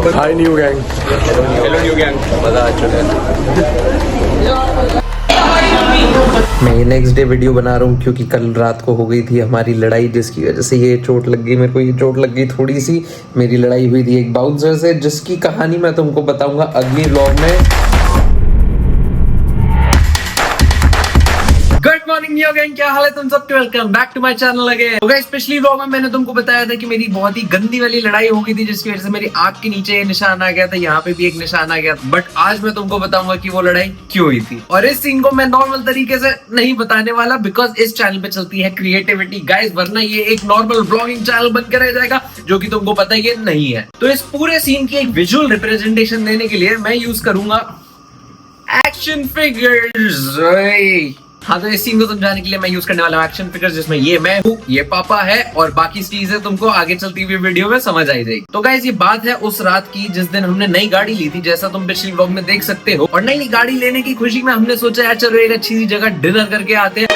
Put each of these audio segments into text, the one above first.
हाय new gang. Hello new gang. मजा आ चुका है। मैं नेक्स्ट डे वीडियो बना रहा हूँ क्योंकि कल रात को हो गई थी हमारी लड़ाई, जिसकी वजह से ये चोट लग गई। मेरे को ये चोट लग गई थोड़ी सी। मेरी लड़ाई हुई थी एक बाउंसर से, जिसकी कहानी मैं तुमको बताऊंगा अगली व्लॉग में। गुड मॉर्निंग यो गैंग, क्या हाल है तुम सबके? Welcome back to my channel again. तो गाइस, पिछली व्लॉग में मैंने तुमको बताया था कि मेरी बहुत ही गंदी वाली लड़ाई हो गई थी, जिसकी वजह से मेरी आंख के नीचे निशान आ गया था, यहाँ पे भी एक निशान आ गया था। बट आज मैं तुमको बताऊंगा कि वो लड़ाई क्यों हुई थी। और इस सीन को मैं नॉर्मल तरीके से नहीं बताने वाला, बिकॉज इस चैनल पे चलती है क्रिएटिविटी गाइस, वरना ये एक नॉर्मल ब्लॉगिंग चैनल बनकर रह जाएगा, जो कि तुमको पता ही नहीं है। तो इस पूरे सीन की एक विजुअल रिप्रेजेंटेशन देने के लिए मैं यूज करूंगा एक्शन फिगर्स। हाँ, तो इस सीन को समझाने के लिए मैं यूज करने वाला हूँ एक्शन फिगर्स, जिसमें ये मैं हूँ, ये पापा है, और बाकी चीजें तुमको आगे चलती हुई वीडियो में समझ आई जाएगी। तो गाइस, ये बात है उस रात की जिस दिन हमने नई गाड़ी ली थी, जैसा तुम पिछली व्लॉग में देख सकते हो। और नई गाड़ी लेने की खुशी में हमने सोचा यार चलो एक अच्छी सी जगह डिनर करके आते हैं।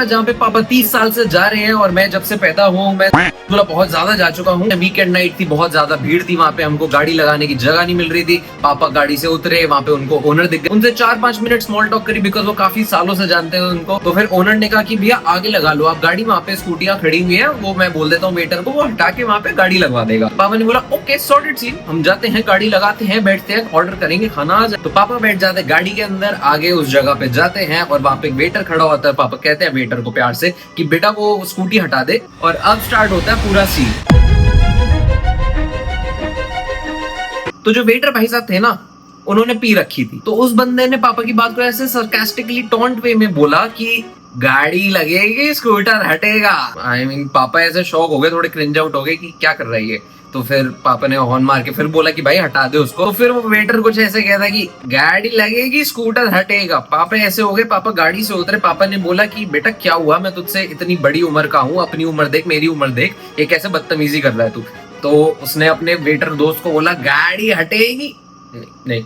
जहाँ पे पापा 30 साल से जा रहे हैं, और मैं जब से पैदा हुआ हूँ मैं बहुत ज्यादा जा चुका हूँ। वीकेंड नाइट थी, बहुत ज्यादा भीड़ थी वहाँ पे, हमको गाड़ी लगाने की जगह नहीं मिल रही थी। पापा गाड़ी से उतरे, वहाँ पे उनको ओनर दिख गए, उनसे 4-5 मिनट स्मॉल टॉक करी, बिकॉज वो काफी सालों से जानते हैं उनको। तो फिर ओनर ने कहा कि भैया आगे लगा लो आप गाड़ी, वहाँ पे स्कूटियां खड़ी हुई है, वो मैं बोल देता हूँ वेटर को, वो हटा के वहाँ पे गाड़ी लगवा देगा। पापा ने बोला ओके सॉर्टेड सीन, हम जाते हैं, गाड़ी लगाते हैं, बैठते हैं, ऑर्डर करेंगे, खाना आ जाए। तो पापा बैठ जाते हैं गाड़ी के अंदर, आगे उस जगह पे जाते हैं, और वहाँ पे वेटर खड़ा होता है। पापा कहते हैं वेटर को प्यार से कि बेटा वो स्कूटी हटा दे, और अब स्टार्ट होता है पूरा सीन। तो जो वेटर भाई साहब थे ना, उन्होंने पी रखी थी, तो उस बंदे ने पापा की बात को ऐसे सरकास्टिकली टॉन्ट वे में बोला कि गाड़ी लगेगी स्कूटर हटेगा। I mean, पापा ऐसे शॉक हो गए, थोड़े क्रिंज आउट हो गए कि क्या कर रही है। तो फिर पापा ने हॉर्न मार के फिर बोला कि भाई हटा दे उसको। तो फिर वो वेटर कुछ ऐसे कहता कि गाड़ी लगेगी स्कूटर हटेगा। पापा ऐसे हो गए, पापा गाड़ी से उतरे। पापा ने बोला कि बेटा क्या हुआ, मैं तुझसे इतनी बड़ी उम्र का हूँ, अपनी उम्र देख, मेरी उम्र देख, ये कैसे बदतमीजी कर रहा है तू। तो उसने अपने वेटर दोस्त को बोला गाड़ी हटेगी नहीं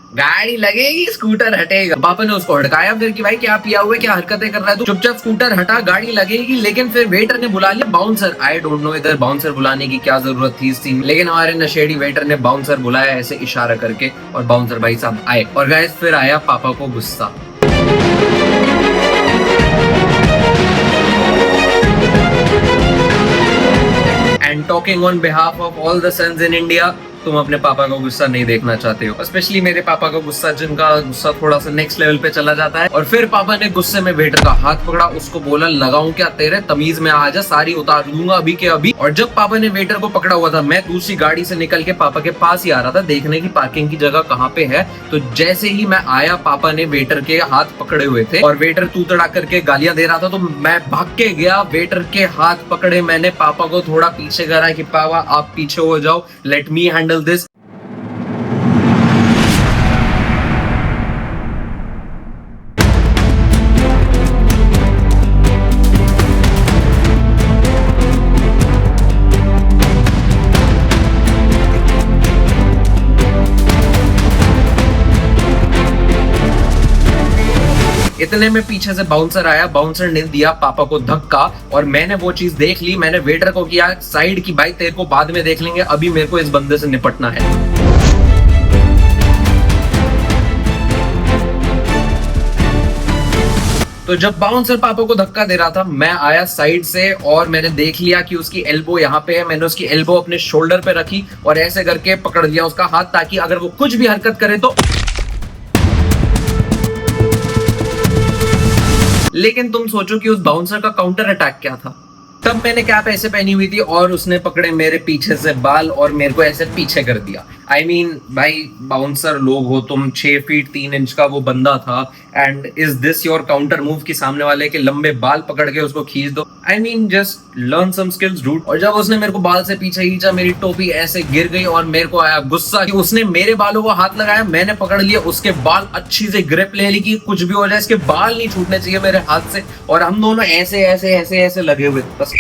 गाड़ी लगेगी स्कूटर हटेगा। पापा ने उसको हटकाया फिर कि भाई क्या पिया हुआ है, क्या हरकतें कर रहा है तू, चुपचाप स्कूटर हटा, गाड़ी लगेगी। लेकिन फिर वेटर ने बुला लिया बाउंसर। आई डोंट नो इधर बाउंसर बुलाने की क्या जरूरत थी इस सीन, लेकिन हमारे नशेड़ी वेटर ने बाउंसर बुलाया ऐसे इशारा करके, और बाउंसर भाई साहब आए। और गाइस फिर आया पापा को गुस्सा। And talking on behalf of all the sons in India, तुम अपने पापा का गुस्सा नहीं देखना चाहते हो, स्पेशली मेरे पापा का गुस्सा, जिनका गुस्सा थोड़ा सा नेक्स्ट लेवल पे चला जाता है। और फिर पापा ने गुस्से में वेटर का हाथ पकड़ा, उसको बोला लगाऊं क्या तेरे, तमीज में आ जा, सारी उतार दूंगा अभी के अभी। और जब पापा ने वेटर को पकड़ा हुआ था, मैं दूसरी गाड़ी से निकल के पापा के पास ही आ रहा था, देखने की पार्किंग की जगह कहाँ पे है। तो जैसे ही मैं आया, पापा ने वेटर के हाथ पकड़े हुए थे, और वेटर तू तड़ा करके गालियां दे रहा था। तो मैं भाग के गया, वेटर के हाथ पकड़े मैंने, पापा को थोड़ा पीछे करा कि पापा आप पीछे हो जाओ, लेट मी हैंडल दिस। इतने में पीछे से बाउंसर आया, बाउंसर ने दिया पापा को धक्का, और मैंने वो चीज देख ली। मैंने वेटर को किया साइड की, भाई तेरे को बाद में देख लेंगे, अभी मेरे को इस बंदे से निपटना है। तो जब बाउंसर पापा को धक्का दे रहा था, मैं आया साइड से, और मैंने देख लिया कि उसकी एल्बो यहाँ पे है। मैंने उसकी एल्बो अपने शोल्डर पे रखी और ऐसे करके पकड़ लिया उसका हाथ, ताकि अगर वो कुछ भी हरकत करे तो। लेकिन तुम सोचो कि उस बाउंसर का काउंटर अटैक क्या था। तब मैंने कैप ऐसे पहनी हुई थी, और उसने पकड़े मेरे पीछे से बाल और मेरे को ऐसे पीछे कर दिया। आई मीन भाई बाउंसर लोग हो तुम, 6 फीट 3 इंच का वो बंदा था, and is this your counter move कि सामने वाले के लंबे बाल पकड़ के उसको खींच दो? I mean just learn some skills dude. और जब उसने मेरे को बाल से पीछे खींचा, मेरी टोपी ऐसे गिर गई और मेरे को आया गुस्सा कि उसने मेरे बालों को हाथ लगाया, मैंने पकड़ लिया उसके बाल, अच्छी से ग्रिप ले ली कि कुछ भी हो जाए इसके बाल नहीं छूटने चाहिए मेरे हाथ से, और हम दोनों ऐसे ऐसे ऐसे ऐसे लगे हुए बस।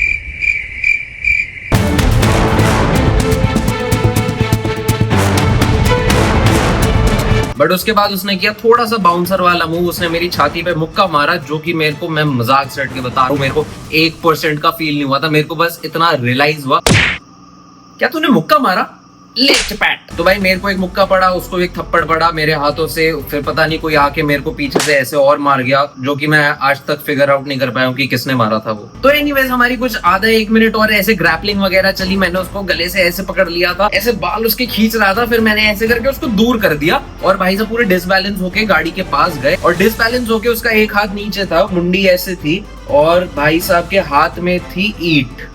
बट उसके बाद उसने किया थोड़ा सा बाउंसर वाला मूव, उसने मेरी छाती पे मुक्का मारा, जो कि मेरे को, मैं मजाक से हट के बता रहा हूँ, मेरे को 1% का फील नहीं हुआ था, मेरे को बस इतना रियलाइज हुआ, क्या तूने मुक्का मारा? ले चपैट। तो भाई मेरे को एक मुक्का पड़ा, उसको एक थप्पड़ पड़ा मेरे हाथों से, फिर पता नहीं कोई आके मेरे को पीछे से ऐसे और मार गया, जो कि मैं आज तक फिगर आउट नहीं कर पाया हूँ कि किसने मारा था वो। तो एनीवेज हमारी कुछ आधा 1 मिनट और ऐसे ग्रैपलिंग वगैरह चली, मैंने उसको गले से ऐसे पकड़ लिया था, ऐसे बाल उसके खींच रहा था, फिर मैंने ऐसे करके उसको दूर कर दिया, और भाई साहब पूरे डिसबैलेंस होके गाड़ी के पास गए, और डिसबैलेंस होके उसका एक हाथ नीचे था, मुंडी ऐसे थी, और भाई साहब के हाथ में थी ईंट।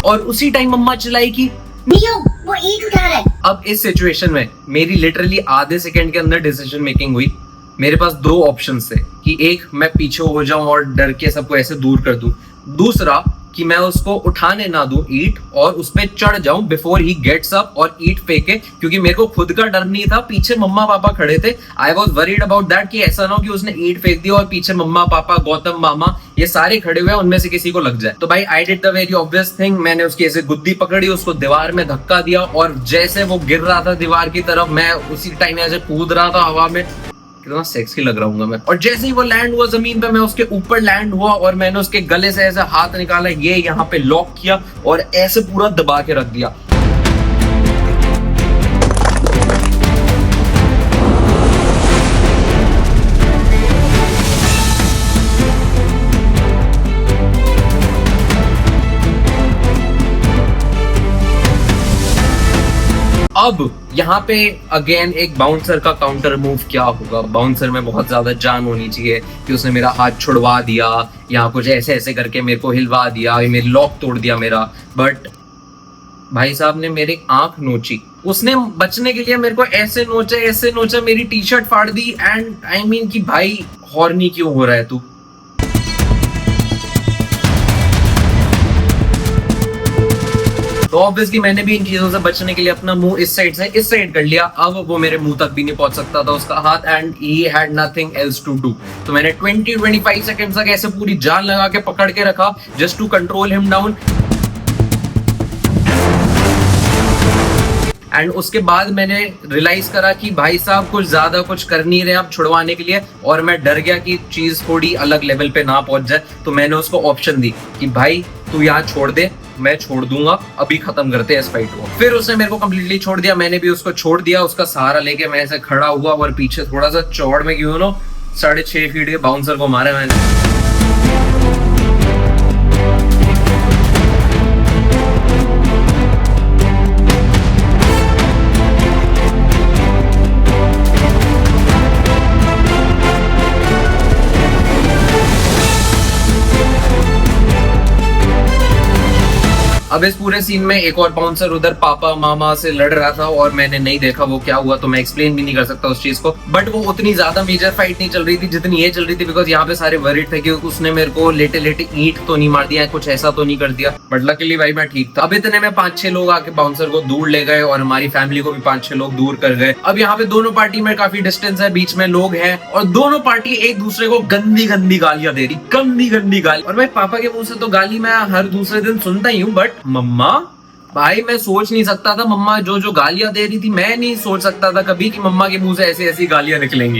और उसी टाइम मम्मा चिल्लाई कि नियो वो ईंट उठा रहा है। अब इस सिचुएशन में मेरी लिटरली आधे सेकंड के अंदर डिसीजन मेकिंग हुई। मेरे पास 2 ऑप्शंस थे कि एक, मैं पीछे हो जाऊं और डर के सबको ऐसे दूर कर दूं, दूसरा कि मैं उसको उठाने ना दूं ईंट और उस पे चढ़ जाऊं बिफोर ही गेट्स अप और ईंट फेंके, क्योंकि मेरे को खुद का डर नहीं था, पीछे मम्मा पापा खड़े थे। I was worried about that कि ऐसा ना हो कि उसने ईंट फेंक दी और पीछे मम्मा पापा गौतम मामा ये सारे खड़े हुए हैं, उनमें से किसी को लग जाए। तो भाई I did the very obvious thing, मैंने उसकी ऐसे गुद्दी पकड़ी, उसको दीवार में धक्का दिया, और जैसे वो गिर रहा था दीवार की तरफ, मैं उसी टाइम ऐसे कूद रहा था हवा में। कितना सेक्सी लग रहा हूँ मैं। और जैसे ही वो लैंड हुआ जमीन पे, मैं उसके ऊपर लैंड हुआ और मैंने उसके गले से ऐसे हाथ निकाला, ये यहाँ पे लॉक किया और ऐसे पूरा दबा के रख दिया। अब यहाँ पे अगेन एक बाउंसर का काउंटर मूव क्या होगा। बाउंसर में बहुत ज्यादा जान होनी चाहिए कि उसने मेरा हाथ छुड़वा दिया या कुछ ऐसे ऐसे करके मेरे को हिलवा दिया, मेरी लॉक तोड़ दिया मेरा। बट भाई साहब ने मेरी आंख नोची, उसने बचने के लिए मेरे को ऐसे नोचा, मेरी टी शर्ट फाड़ दी। एंड आई मीन कि भाई हॉर्नी क्यों हो रहा है तू? तो ऑब्वियसली मैंने भी इन चीजों से बचने के लिए अपना मुंह इस साइड से इस साइड कर लिया। अब वो मेरे मुंह तक भी नहीं पहुंच सकता था उसका हाथ, and he had nothing else to do. तो मैंने 20-25 सेकंड तक ऐसे पूरी जान लगा के पकड़ के रखा, just to control him down. And उसके बाद मैंने रियलाइज करा कि भाई साहब कुछ ज्यादा कुछ कर नहीं रहे अब छुड़वाने के लिए, और मैं डर गया कि चीज थोड़ी अलग लेवल पे ना पहुंच जाए। तो मैंने उसको ऑप्शन दी कि भाई तू यहाँ छोड़ दे, मैं छोड़ दूंगा, अभी खत्म करते हैं इस फाइट को। फिर उसने मेरे को कंप्लीटली छोड़ दिया, मैंने भी उसको छोड़ दिया। उसका सहारा लेके मैं ऐसे खड़ा हुआ और पीछे थोड़ा सा चौड़ में क्यों नो 6.5 फीट के बाउंसर को मारा मैंने। अब इस पूरे सीन में एक और बाउंसर उधर पापा मामा से लड़ रहा था और मैंने नहीं देखा वो क्या हुआ, तो मैं एक्सप्लेन भी नहीं कर सकता उस चीज को। बट वो उतनी ज्यादा मेजर फाइट नहीं चल रही थी जितनी ये चल रही थी, बिकॉज यहाँ पे सारे वरीड थे कि उसने मेरे को लेटे लेटे ईंट तो नहीं मार दिया, कुछ ऐसा तो नहीं कर दिया। बट लकीली भाई मैं ठीक था। अब इतने में 5-6 लोग आके बाउंसर को दूर ले गए और हमारी फैमिली को भी 5-6 लोग दूर कर गए। अब यहाँ पे दोनों पार्टी में काफी डिस्टेंस है, बीच में लोग हैं और दोनों पार्टी एक दूसरे को गंदी गंदी गालियां दे रही, गंदी गंदी गाली। और भाई पापा के मुंह से तो गाली मैं हर दूसरे दिन सुनता ही हूँ, बट मम्मा, भाई मैं सोच नहीं सकता था मम्मा जो जो गालियां दे रही थी, मैं नहीं सोच सकता था कभी कि मम्मा के मुंह से ऐसी ऐसी गालियां निकलेंगी।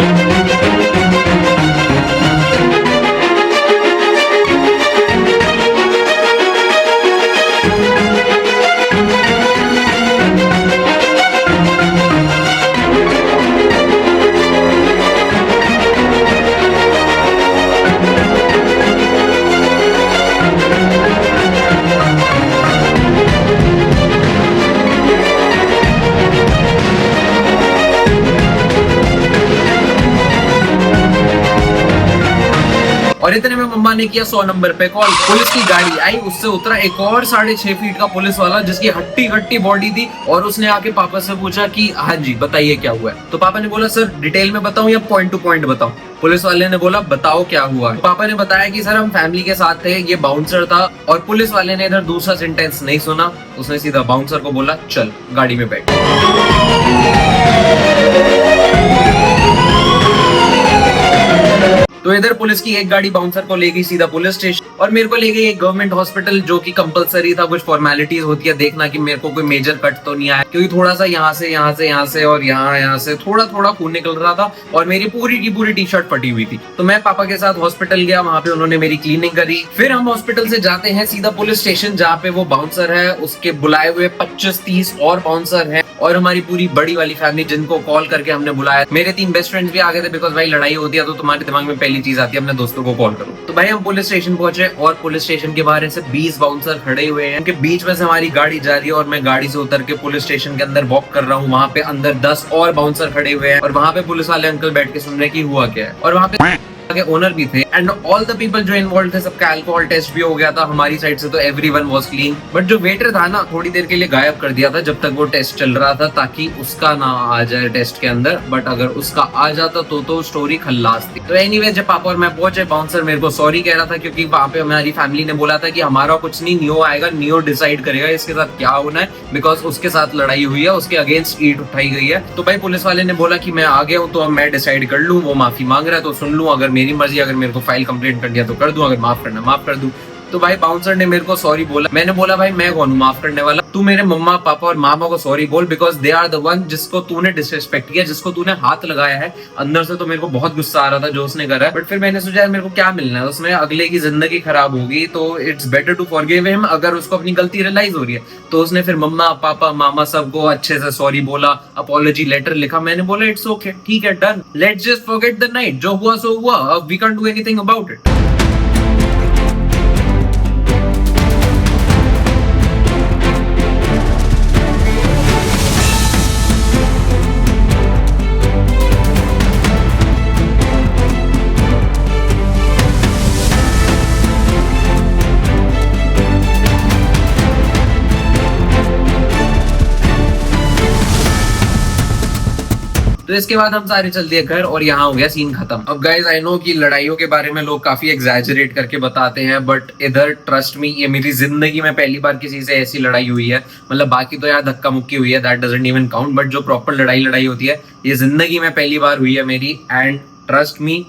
और इतने में मम्मा ने किया 100 नंबर पे कॉल। पुलिस की गाड़ी आई, उससे उतरा एक और 6.5 फीट का पुलिस वाला जिसकी हट्टी कट्टी बॉडी थी, और उसने आके पापा से पूछा कि हाँ जी बताइए क्या हुआ है। तो पापा ने बोला सर डिटेल में बताऊं या पॉइंट टू पॉइंट बताऊं। पुलिस वाले ने बोला बताओ क्या हुआ। पापा ने बताया कि सर हम फैमिली के साथ थे, ये बाउंसर था, और पुलिस वाले ने इधर दूसरा सेंटेंस नहीं सुना, उसने सीधा बाउंसर को बोला चल गाड़ी में बैठ। तो इधर पुलिस की एक गाड़ी बाउंसर को ले गई सीधा पुलिस स्टेशन, और मेरे को ले गई एक गवर्नमेंट हॉस्पिटल, जो कि कंपलसरी था। कुछ फॉर्मेलिटीज होती है देखना कि मेरे को कोई मेजर कट तो नहीं आया, क्योंकि थोड़ा सा यहाँ से और यहाँ से थोड़ा खून निकल रहा था, और मेरी पूरी की पूरी टी शर्ट फटी हुई थी। तो मैं पापा के साथ हॉस्पिटल गया, वहां पे उन्होंने मेरी क्लीनिंग करी। फिर हम हॉस्पिटल से जाते हैं सीधा पुलिस स्टेशन, जहाँ पे वो बाउंसर है, उसके बुलाए हुए 25-30 और बाउंसर है, और हमारी पूरी बड़ी वाली फैमिली जिनको कॉल करके हमने बुलाया। मेरे 3 बेस्ट फ्रेंड्स भी आ गए थे, बिकॉज भाई लड़ाई होती है तो तुम्हारे दिमाग में पहली चीज आती है अपने दोस्तों को कॉल करो। तो भाई हम पुलिस स्टेशन पहुंचे, और पुलिस स्टेशन के बाहर ऐसे 20 बाउंसर खड़े हुए हैं, उनके बीच में से हमारी गाड़ी जा रही है, और मैं गाड़ी से उतर के पुलिस स्टेशन के अंदर वॉक कर रहा हूँ। वहाँ पे अंदर 10 और बाउंसर खड़े हुए हैं, और वहाँ पे पुलिस वाले अंकल बैठ के सुन रहे कि हुआ क्या है, और वहाँ पे के ओनर भी थे, एंड ऑल द पीपल जो इन्वॉल्व थे सबका अल्कोहल टेस्ट भी हो गया था हमारी साइड से, तो एवरीवन वाज क्लीन। बट जो वेटर था ना, थोड़ी देर के लिए गायब कर दिया था जब तक वो टेस्ट चल रहा था, ताकि उसका ना आ जाए टेस्ट के अंदर। बट अगर उसका आ जाता तो स्टोरी खल्लास थी। तो एनीवे जब पापा और मैं पहुंचे, बाउंसर मेरे को सॉरी कह रहा था, क्योंकि वहां पे हमारी फैमिली ने बोला था कि हमारा कुछ नहीं, नियो आएगा, नियो डिसाइड करेगा इसके साथ क्या होना है, बिकॉज उसके साथ लड़ाई हुई है, उसके अगेंस्ट ईट उठाई गई है। तो भाई पुलिस वाले ने बोला कि मैं आ गया हूँ तो अब मैं डिसाइड कर लूँ, वो माफी मांग रहा है तो सुन लूँ, अगर मेरी मर्जी, अगर मेरे को फाइल कंप्लेंट कर दिया तो कर दूं, अगर माफ करना माफ कर दूं। तो भाई बाउंसर ने मेरे को सॉरी बोला। मैंने बोला भाई मैं कौन हूं माफ करने वाला, तू मेरे मम्मा पापा और मामा को सॉरी बोल, because they are the one जिसको तूने डिसरिस्पेक्ट किया, जिसको तूने हाथ लगाया है। अंदर से तो मेरे को बहुत गुस्सा आ रहा था जो उसने करा है, बट फिर मैंने सोचा मेरे को क्या मिलना है उसमें, अगले की जिंदगी खराब होगी, तो it's better to forgive him. अगर उसको अपनी गलती रियलाइज हो रही है तो उसने फिर मम्मा पापा मामा सबको अच्छे से सॉरी बोला, अपॉलॉजी लेटर लिखा। मैंने बोला इट्स ओके, ठीक है, done, let's just forget the night, जो हुआ सो हुआ, अब we can't do anything about it. तो इसके बाद हम सारे चल दिए घर, और यहाँ हो गया सीन खत्म। अब गाइज आई नो कि लड़ाइयों के बारे में लोग काफी एग्जैजरेट करके बताते हैं, बट इधर ट्रस्ट मी, ये मेरी जिंदगी में पहली बार किसी से ऐसी लड़ाई हुई है। मतलब बाकी तो यार धक्का मुक्की हुई है, that doesn't even count, but जो प्रॉपर लड़ाई होती है ये जिंदगी में पहली बार हुई है मेरी। And trust me,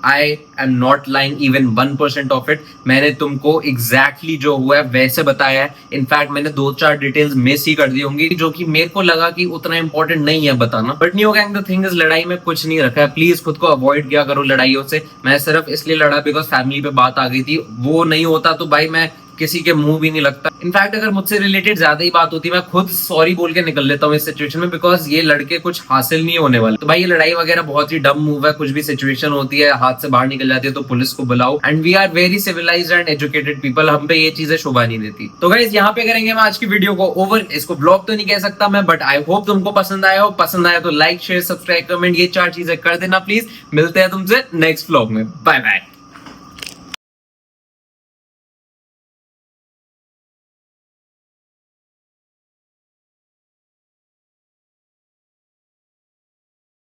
I am not lying even 1% of it. मैंने तुमको एग्जैक्टली जो हुआ है वैसे बताया है। इनफैक्ट मैंने 2-4 डिटेल्स मिस ही कर दी होंगी, जो कि मेरे को लगा कि उतना इंपॉर्टेंट नहीं है बताना। But new gang the thing is, लड़ाई में कुछ नहीं रखा है, प्लीज खुद को अवॉइड किया करो लड़ाइयों से। मैं सिर्फ इसलिए लड़ा बिकॉज फैमिली पे बात आ गई थी, वो नहीं होता तो भाई मैं किसी के मुंह भी नहीं लगता। इनफैक्ट अगर मुझसे रिलेटेड ज्यादा ही बात होती, मैं खुद सॉरी बोल के निकल लेता हूँ इस सिचुएशन में, बिकॉज ये लड़के कुछ हासिल नहीं होने वाले। तो भाई ये लड़ाई वगैरह बहुत ही डम मूव है, कुछ भी सिचुएशन होती है हाथ से बाहर निकल जाती है तो पुलिस को बुलाओ, and we are very civilized and educated people, हम पे ये चीजें शोभा नहीं देती। तो गाइस यहाँ पे करेंगे हम आज की वीडियो को ओवर। इसको ब्लॉग तो नहीं कह सकता मैं, बट आई होप तुमको पसंद आया हो। पसंद आया तो लाइक शेयर सब्सक्राइब कमेंट ये 4 चीजें कर देना प्लीज। मिलते हैं तुमसे नेक्स्ट व्लॉग में, बाय बाय।